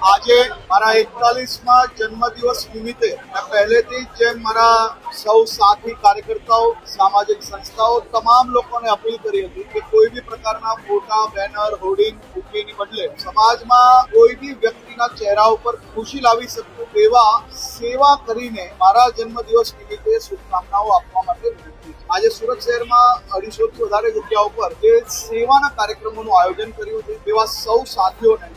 આજે મારા 41માં જન્મદિવસ નિમિત્તે પહેલેથી જ જેમ મારા સૌ સાથી કાર્યકર્તાઓ, સામાજિક સંસ્થાઓ તમામ લોકોને અપીલ કરી હતી કે કોઈ બી પ્રકારના ફોટા, બેનર, હોર્ડિંગ મૂકીની બદલે સમાજમાં કોઈ બી વ્યક્તિના ચહેરા ઉપર ખુશી લાવી શકું તેવા સેવા કરીને મારા જન્મદિવસ નિમિત્તે શુભકામનાઓ આપવા માટે આજે સુરત શહેરમાં 250 થી વધારે જગ્યાઓ પર જે સેવાના કાર્યક્રમોનું આયોજન કર્યું છે તેવા સૌ સાથીઓને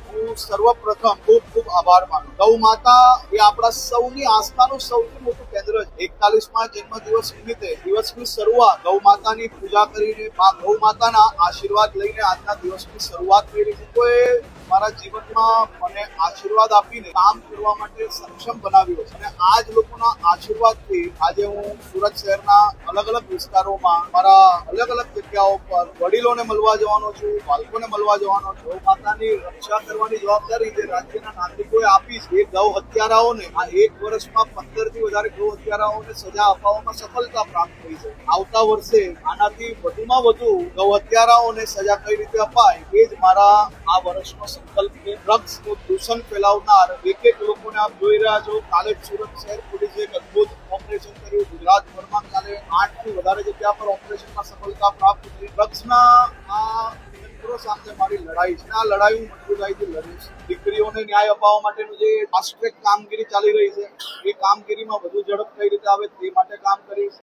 હું સર્વપ્રથમ ખૂબ ખૂબ આભાર માનું. ગૌ માતા એ આપણા સૌની આસ્થાનું સૌથી મોટું કેન્દ્ર છે. 41માં જન્મદિવસ નિમિત્તે દિવસની શરૂઆત ગૌ માતાની પૂજા કરીને ગૌ માતાના આશીર્વાદ લઈને આજના દિવસની શરૂઆત કરી છે. કોઈએ મારા જીવનમાં મને આશીર્વાદ આપીને કામ કરવા માટે સક્ષમ બનાવ્યો છે અને આ જ લોકોના આશીર્વાદથી આજે હું સુરત શહેરના અલગ અલગ વિસ્તારોમાં મારા અલગ અલગ જગ્યાઓ પર વડીલોને મળવા જવાનો છું, બાળકોને મળવા જવાનો છું. ગૌ માતાની રક્ષા કરવાની જવાબદારી જે રાજ્યના નાગરિકોએ આપી છે એ ગૌ હત્યારાઓને આ 1 વર્ષમાં 15 થી વધારે ગૌ હત્યારાઓને સજા અપાવવામાં સફળતા પ્રાપ્ત થઈ છે. આવતા વર્ષે આનાથી વધુમાં વધુ ગૌ હત્યારાઓને સજા કઈ રીતે અપાય એ જ મારા આ વર્ષનો સંકલ્પ છે. ડ્રગ્સનું દૂષણ ફેલાવનાર એક લોકોને આપ જોઈ રહ્યા છો. કાલે સુરત શહેર પોલીસે એક અદભુત ઓપરેશન કર્યું. ગુજરાતભરમાં કાલે 8 થી વધારે જગ્યા પર ઓપરેશનમાં સફળતા પ્રાપ્ત કરી. ડ્રગ્સના આ તંત્રો સામે મારી લડાઈ છે. આ લડાઈ હું મજબૂતાઈથી લડીશ. દીકરીઓને ન્યાય અપાવવા માટેનું જે ફાસ્ટ ટ્રેક કામગીરી ચાલી રહી છે એ કામગીરીમાં વધુ ઝડપ કઈ રીતે આવે તે માટે કામ કરીશ.